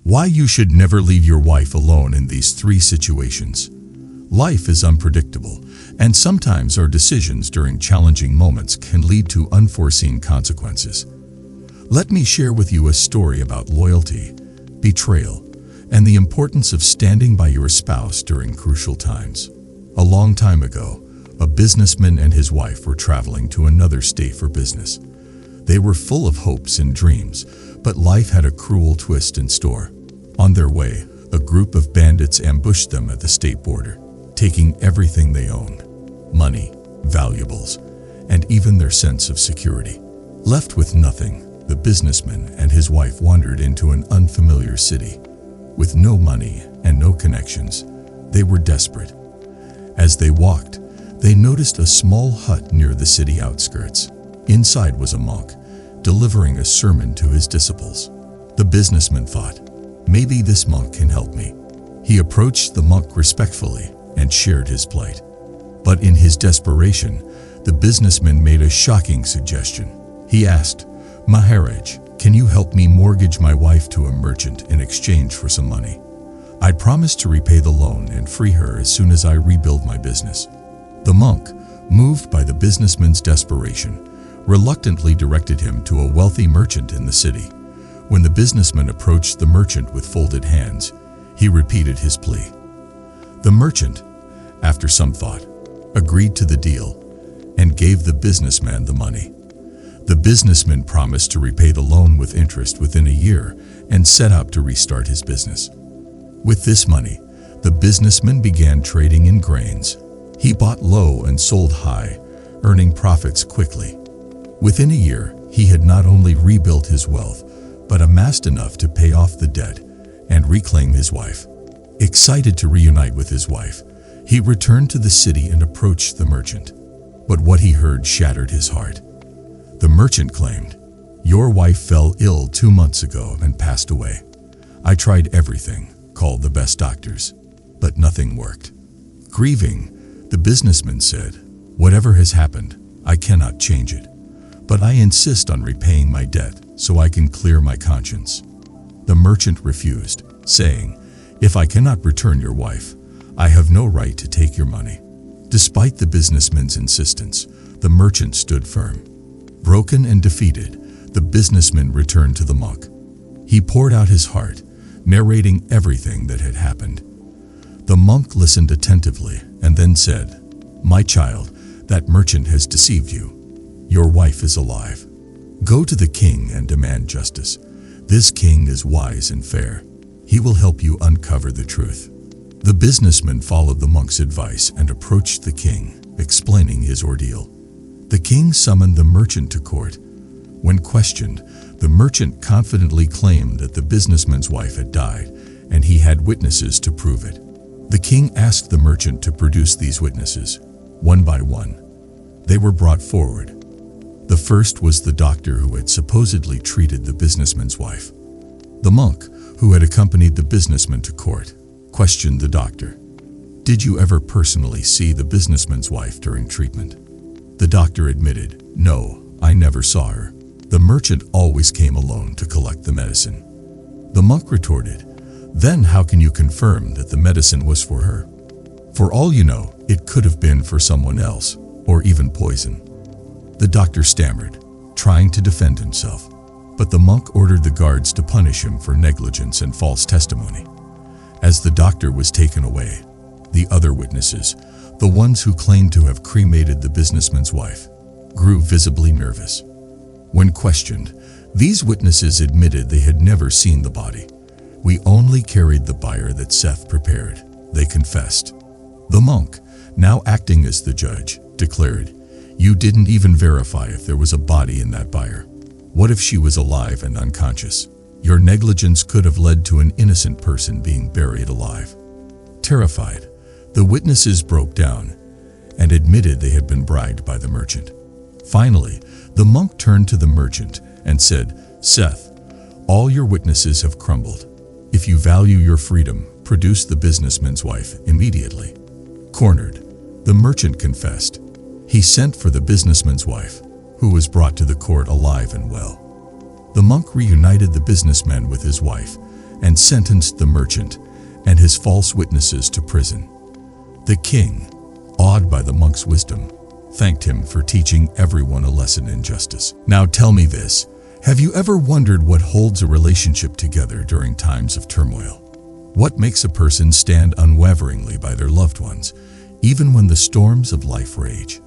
Why you should never leave your wife alone in these 3 situations. Life is unpredictable, and sometimes our decisions during challenging moments can lead to unforeseen consequences. Let me share with you a story about loyalty, betrayal, and the importance of standing by your spouse during crucial times. A long time ago, a businessman and his wife were traveling to another state for business. They were full of hopes and dreams, but life had a cruel twist in store. On their way, a group of bandits ambushed them at the state border, taking everything they owned: money, valuables, and even their sense of security. Left with nothing, the businessman and his wife wandered into an unfamiliar city. With no money and no connections, they were desperate. As they walked, they noticed a small hut near the city outskirts. Inside was a monk, delivering a sermon to his disciples. The businessman thought, "Maybe this monk can help me." He approached the monk respectfully and shared his plight. But in his desperation, the businessman made a shocking suggestion. He asked, "Maharaj, can you help me mortgage my wife to a merchant in exchange for some money? I promise to repay the loan and free her as soon as I rebuild my business." The monk, moved by the businessman's desperation, reluctantly directed him to a wealthy merchant in the city. When the businessman approached the merchant with folded hands, he repeated his plea. The merchant, after some thought, agreed to the deal and gave the businessman the money. The businessman promised to repay the loan with interest within a year and set out to restart his business. With this money, the businessman began trading in grains. He bought low and sold high, earning profits quickly. Within a year, he had not only rebuilt his wealth, but amassed enough to pay off the debt and reclaim his wife. Excited to reunite with his wife, he returned to the city and approached the merchant. But what he heard shattered his heart. The merchant claimed, "Your wife fell ill 2 months ago and passed away. I tried everything, called the best doctors, but nothing worked." Grieving, the businessman said, "Whatever has happened, I cannot change it, but I insist on repaying my debt so I can clear my conscience." The merchant refused, saying, "If I cannot return your wife, I have no right to take your money." Despite the businessman's insistence, the merchant stood firm. Broken and defeated, the businessman returned to the monk. He poured out his heart, narrating everything that had happened. The monk listened attentively and then said, "My child, that merchant has deceived you. Your wife is alive. Go to the king and demand justice. This king is wise and fair. He will help you uncover the truth." The businessman followed the monk's advice and approached the king, explaining his ordeal. The king summoned the merchant to court. When questioned, the merchant confidently claimed that the businessman's wife had died, and he had witnesses to prove it. The king asked the merchant to produce these witnesses, one by one. They were brought forward. The first was the doctor who had supposedly treated the businessman's wife. The monk, who had accompanied the businessman to court, questioned the doctor. "Did you ever personally see the businessman's wife during treatment?" The doctor admitted, "No, I never saw her. The merchant always came alone to collect the medicine." The monk retorted, "Then how can you confirm that the medicine was for her? For all you know, it could have been for someone else, or even poison." The doctor stammered, trying to defend himself, but the monk ordered the guards to punish him for negligence and false testimony. As the doctor was taken away, the other witnesses, the ones who claimed to have cremated the businessman's wife, grew visibly nervous. When questioned, these witnesses admitted they had never seen the body. "We only carried the bier that Seth prepared," they confessed. The monk, now acting as the judge, declared, "You didn't even verify if there was a body in that bier. What if she was alive and unconscious? Your negligence could have led to an innocent person being buried alive." Terrified, the witnesses broke down and admitted they had been bribed by the merchant. Finally, the monk turned to the merchant and said, "Seth, all your witnesses have crumbled. If you value your freedom, produce the businessman's wife immediately." Cornered, the merchant confessed. He sent for the businessman's wife, who was brought to the court alive and well. The monk reunited the businessman with his wife and sentenced the merchant and his false witnesses to prison. The king, awed by the monk's wisdom, thanked him for teaching everyone a lesson in justice. Now tell me this, have you ever wondered what holds a relationship together during times of turmoil? What makes a person stand unwaveringly by their loved ones, even when the storms of life rage?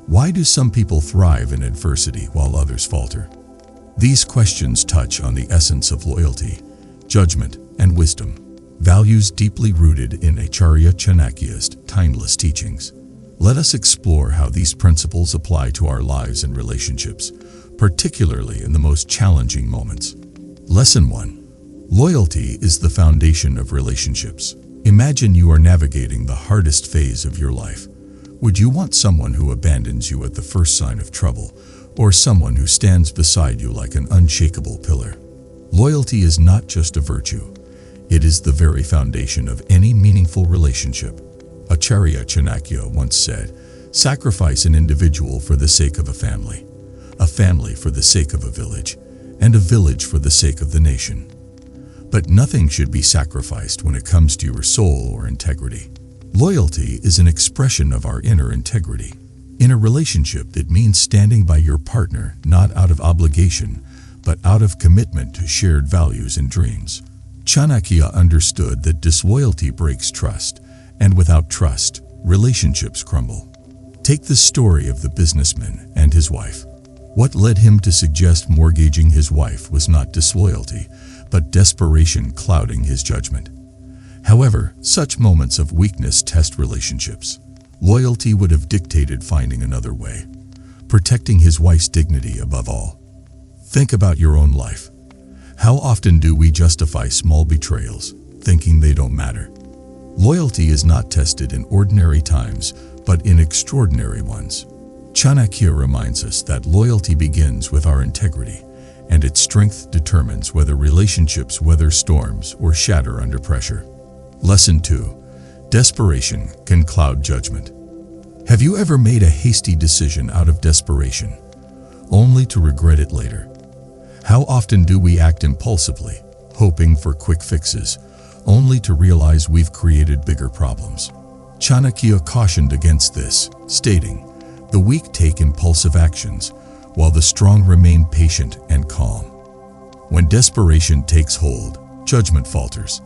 Why do some people thrive in adversity while others falter? These questions touch on the essence of loyalty, judgment, and wisdom, values deeply rooted in Acharya Chanakya's timeless teachings. Let us explore how these principles apply to our lives and relationships, particularly in the most challenging moments. Lesson 1. Loyalty is the foundation of relationships. Imagine you are navigating the hardest phase of your life. Would you want someone who abandons you at the first sign of trouble, or someone who stands beside you like an unshakable pillar? Loyalty is not just a virtue. It is the very foundation of any meaningful relationship. Acharya Chanakya once said, "Sacrifice an individual for the sake of a family for the sake of a village, and a village for the sake of the nation." But nothing should be sacrificed when it comes to your soul or integrity. Loyalty is an expression of our inner integrity. In a relationship, it means standing by your partner not out of obligation, but out of commitment to shared values and dreams. Chanakya understood that disloyalty breaks trust, and without trust, relationships crumble. Take the story of the businessman and his wife. What led him to suggest mortgaging his wife was not disloyalty, but desperation clouding his judgment. However, such moments of weakness test relationships. Loyalty would have dictated finding another way, protecting his wife's dignity above all. Think about your own life. How often do we justify small betrayals, thinking they don't matter? Loyalty is not tested in ordinary times, but in extraordinary ones. Chanakya reminds us that loyalty begins with our integrity, and its strength determines whether relationships weather storms or shatter under pressure. Lesson 2. Desperation can cloud judgment. Have you ever made a hasty decision out of desperation, only to regret it later? How often do we act impulsively, hoping for quick fixes, only to realize we've created bigger problems? Chanakya cautioned against this, stating, "The weak take impulsive actions, while the strong remain patient and calm." When desperation takes hold, judgment falters.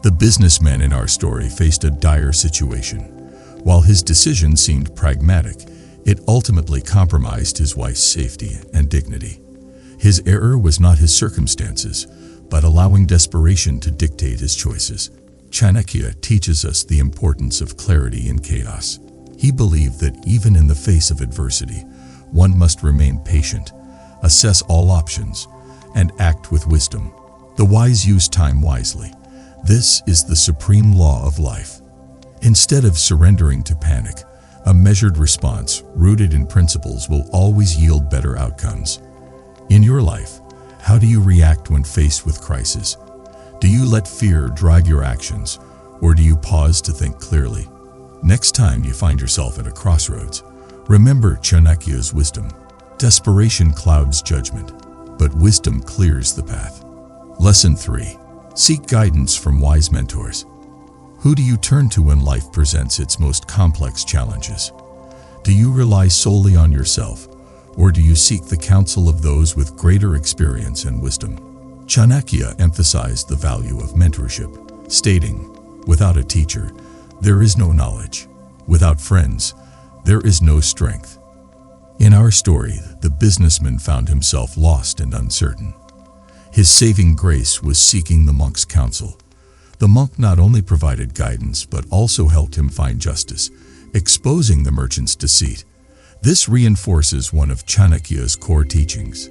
The businessman in our story faced a dire situation. While his decision seemed pragmatic, it ultimately compromised his wife's safety and dignity. His error was not his circumstances, but allowing desperation to dictate his choices. Chanakya teaches us the importance of clarity in chaos. He believed that even in the face of adversity, one must remain patient, assess all options, and act with wisdom. The wise use time wisely. This is the supreme law of life. Instead of surrendering to panic, a measured response rooted in principles will always yield better outcomes. In your life, how do you react when faced with crisis? Do you let fear drive your actions, or do you pause to think clearly? Next time you find yourself at a crossroads, remember Chanakya's wisdom. Desperation clouds judgment, but wisdom clears the path. Lesson 3. Seek guidance from wise mentors. Who do you turn to when life presents its most complex challenges? Do you rely solely on yourself, or do you seek the counsel of those with greater experience and wisdom? Chanakya emphasized the value of mentorship, stating, "Without a teacher, there is no knowledge. Without friends, there is no strength." In our story, the businessman found himself lost and uncertain. His saving grace was seeking the monk's counsel. The monk not only provided guidance, but also helped him find justice, exposing the merchant's deceit. This reinforces one of Chanakya's core teachings.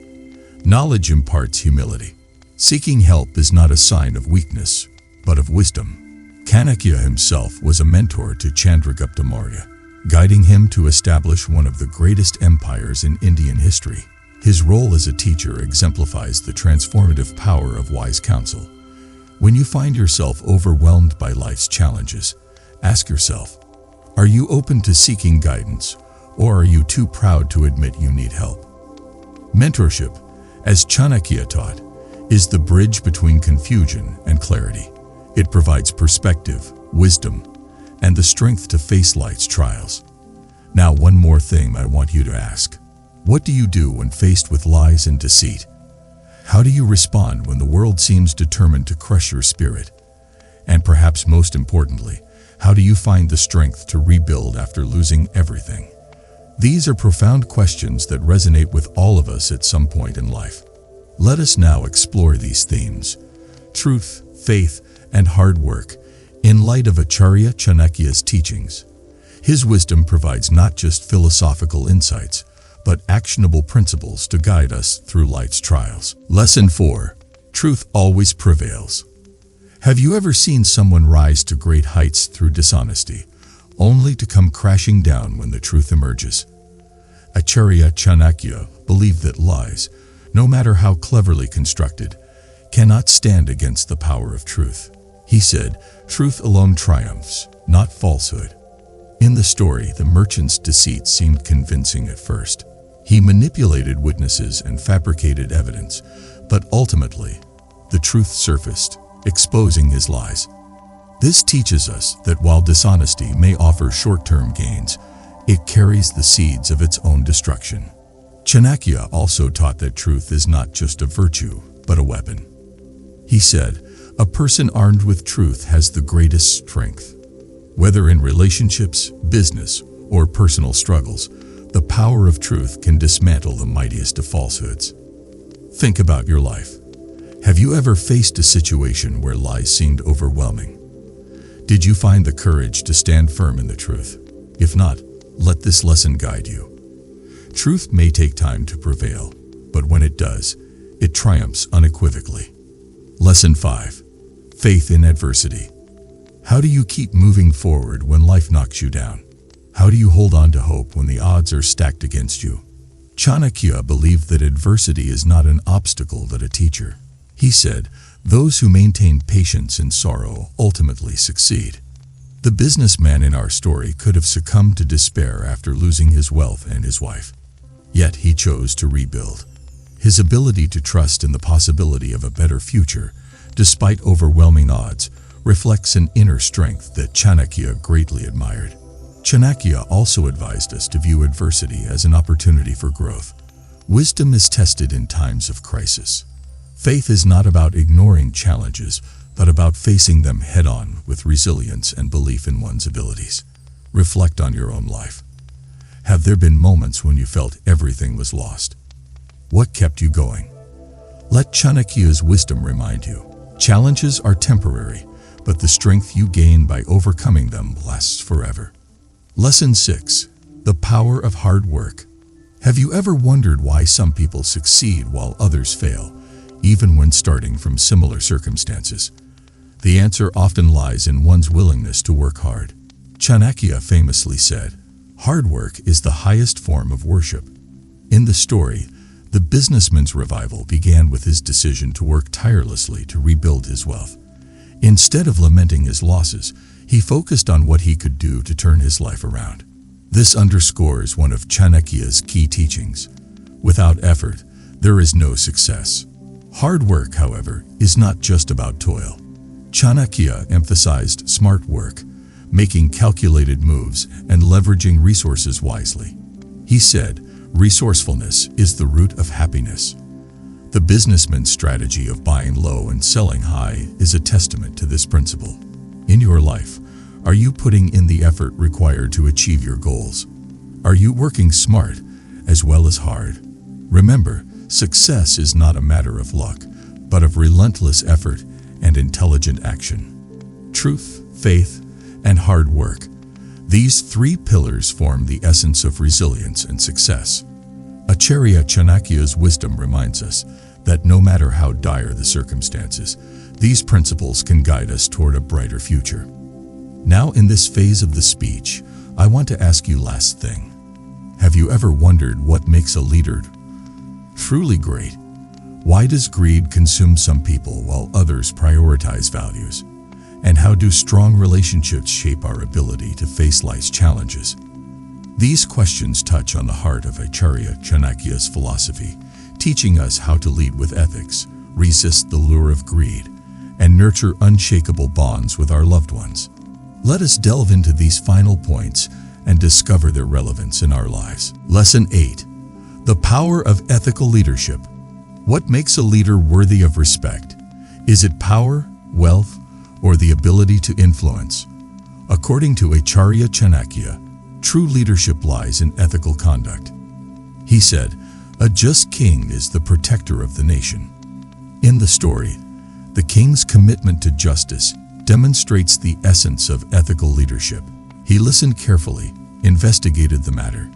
Knowledge imparts humility. Seeking help is not a sign of weakness, but of wisdom. Chanakya himself was a mentor to Chandragupta Maurya, guiding him to establish one of the greatest empires in Indian history. His role as a teacher exemplifies the transformative power of wise counsel. When you find yourself overwhelmed by life's challenges, ask yourself, are you open to seeking guidance, or are you too proud to admit you need help? Mentorship, as Chanakya taught, is the bridge between confusion and clarity. It provides perspective, wisdom, and the strength to face life's trials. Now, one more thing I want you to ask. What do you do when faced with lies and deceit? How do you respond when the world seems determined to crush your spirit? And perhaps most importantly, how do you find the strength to rebuild after losing everything? These are profound questions that resonate with all of us at some point in life. Let us now explore these themes: truth, faith, and hard work, in light of Acharya Chanakya's teachings. His wisdom provides not just philosophical insights, but actionable principles to guide us through life's trials. Lesson 4. Truth always prevails. Have you ever seen someone rise to great heights through dishonesty, only to come crashing down when the truth emerges? Acharya Chanakya believed that lies, no matter how cleverly constructed, cannot stand against the power of truth. He said, "Truth alone triumphs, not falsehood." In the story, the merchant's deceit seemed convincing at first. He manipulated witnesses and fabricated evidence, but ultimately, the truth surfaced, exposing his lies. This teaches us that while dishonesty may offer short-term gains, it carries the seeds of its own destruction. Chanakya also taught that truth is not just a virtue, but a weapon. He said, "A person armed with truth has the greatest strength." Whether in relationships, business, or personal struggles, the power of truth can dismantle the mightiest of falsehoods. Think about your life. Have you ever faced a situation where lies seemed overwhelming? Did you find the courage to stand firm in the truth? If not, let this lesson guide you. Truth may take time to prevail, but when it does, it triumphs unequivocally. Lesson 5. Faith in adversity. How do you keep moving forward when life knocks you down? How do you hold on to hope when the odds are stacked against you? Chanakya believed that adversity is not an obstacle but a teacher. He said, "Those who maintain patience in sorrow ultimately succeed." The businessman in our story could have succumbed to despair after losing his wealth and his wife. Yet he chose to rebuild. His ability to trust in the possibility of a better future, despite overwhelming odds, reflects an inner strength that Chanakya greatly admired. Chanakya also advised us to view adversity as an opportunity for growth. Wisdom is tested in times of crisis. Faith is not about ignoring challenges, but about facing them head-on with resilience and belief in one's abilities. Reflect on your own life. Have there been moments when you felt everything was lost? What kept you going? Let Chanakya's wisdom remind you. Challenges are temporary, but the strength you gain by overcoming them lasts forever. Lesson 6. The power of hard work. Have you ever wondered why some people succeed while others fail, even when starting from similar circumstances? The answer often lies in one's willingness to work hard. Chanakya famously said, "Hard work is the highest form of worship." In the story, the businessman's revival began with his decision to work tirelessly to rebuild his wealth. Instead of lamenting his losses, he focused on what he could do to turn his life around. This underscores one of Chanakya's key teachings. Without effort, there is no success. Hard work, however, is not just about toil. Chanakya emphasized smart work, making calculated moves and leveraging resources wisely. He said, "Resourcefulness is the root of happiness." The businessman's strategy of buying low and selling high is a testament to this principle. In your life, are you putting in the effort required to achieve your goals? Are you working smart as well as hard? Remember, success is not a matter of luck, but of relentless effort and intelligent action. Truth, faith, and hard work. These three pillars form the essence of resilience and success. Acharya Chanakya's wisdom reminds us that no matter how dire the circumstances, these principles can guide us toward a brighter future. Now, in this phase of the speech, I want to ask you last thing. Have you ever wondered what makes a leader truly great? Why does greed consume some people while others prioritize values? And how do strong relationships shape our ability to face life's challenges? These questions touch on the heart of Acharya Chanakya's philosophy, teaching us how to lead with ethics, resist the lure of greed, and nurture unshakable bonds with our loved ones. Let us delve into these final points and discover their relevance in our lives. Lesson 8. The power of ethical leadership. What makes a leader worthy of respect? Is it power, wealth, or the ability to influence? According to Acharya Chanakya, true leadership lies in ethical conduct. He said, "A just king is the protector of the nation." In the story, the king's commitment to justice demonstrates the essence of ethical leadership. He listened carefully, investigated the matter,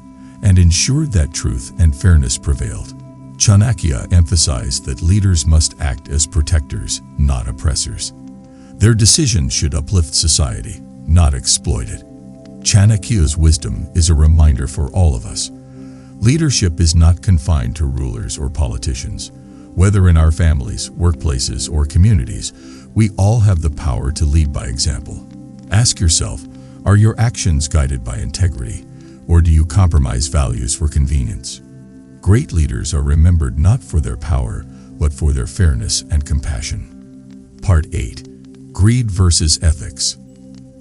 and ensured that truth and fairness prevailed. Chanakya emphasized that leaders must act as protectors, not oppressors. Their decisions should uplift society, not exploit it. Chanakya's wisdom is a reminder for all of us. Leadership is not confined to rulers or politicians. Whether in our families, workplaces, or communities, we all have the power to lead by example. Ask yourself, are your actions guided by integrity, or do you compromise values for convenience? Great leaders are remembered not for their power, but for their fairness and compassion. Part 8. Greed versus ethics.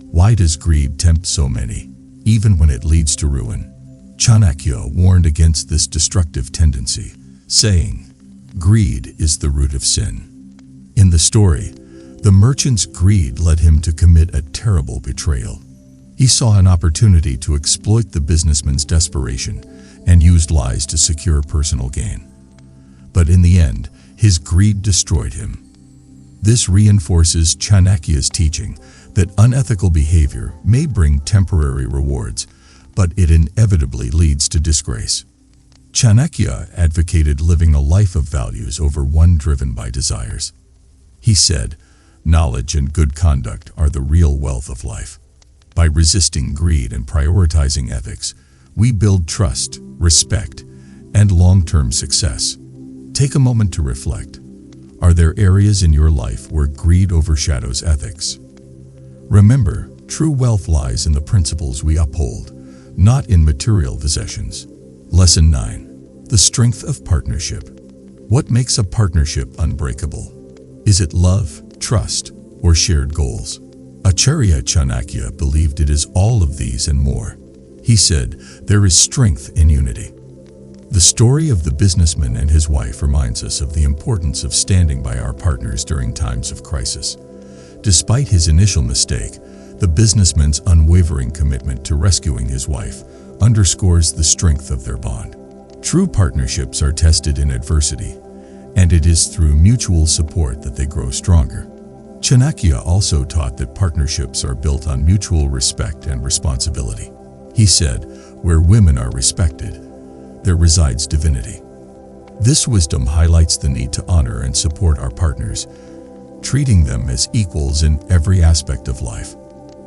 Why does greed tempt so many, even when it leads to ruin? Chanakya warned against this destructive tendency, saying, "Greed is the root of sin." In the story, the merchant's greed led him to commit a terrible betrayal. He saw an opportunity to exploit the businessman's desperation and used lies to secure personal gain. But in the end, his greed destroyed him. This reinforces Chanakya's teaching that unethical behavior may bring temporary rewards, but it inevitably leads to disgrace. Chanakya advocated living a life of values over one driven by desires. He said, "Knowledge and good conduct are the real wealth of life." By resisting greed and prioritizing ethics, we build trust, respect, and long-term success. Take a moment to reflect. Are there areas in your life where greed overshadows ethics? Remember, true wealth lies in the principles we uphold, not in material possessions. Lesson 9. The strength of partnership. What makes a partnership unbreakable? Is it love, trust, or shared goals? Acharya Chanakya believed it is all of these and more. He said, "There is strength in unity." The story of the businessman and his wife reminds us of the importance of standing by our partners during times of crisis. Despite his initial mistake, the businessman's unwavering commitment to rescuing his wife underscores the strength of their bond. True partnerships are tested in adversity, and it is through mutual support that they grow stronger. Chanakya also taught that partnerships are built on mutual respect and responsibility. He said, "Where women are respected, there resides divinity." This wisdom highlights the need to honor and support our partners, treating them as equals in every aspect of life.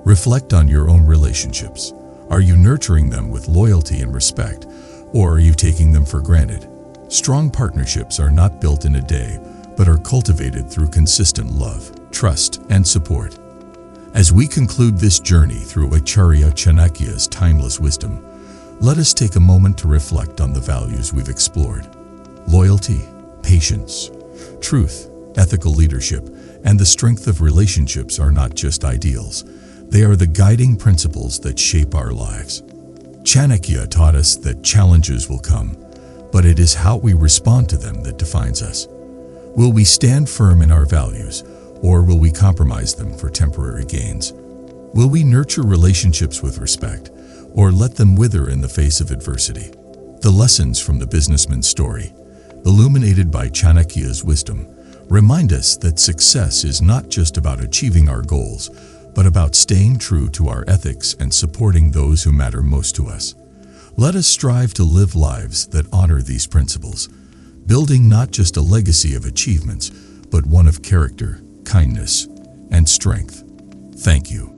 Reflect on your own relationships. Are you nurturing them with loyalty and respect, or are you taking them for granted? Strong partnerships are not built in a day, but are cultivated through consistent love, trust, and support. As we conclude this journey through Acharya Chanakya's timeless wisdom, let us take a moment to reflect on the values we've explored. Loyalty, patience, truth, ethical leadership, and the strength of relationships are not just ideals. They are the guiding principles that shape our lives. Chanakya taught us that challenges will come, but it is how we respond to them that defines us. Will we stand firm in our values, or will we compromise them for temporary gains? Will we nurture relationships with respect, or let them wither in the face of adversity? The lessons from the businessman's story, illuminated by Chanakya's wisdom, remind us that success is not just about achieving our goals, but about staying true to our ethics and supporting those who matter most to us. Let us strive to live lives that honor these principles, building not just a legacy of achievements, but one of character, kindness, and strength. Thank you.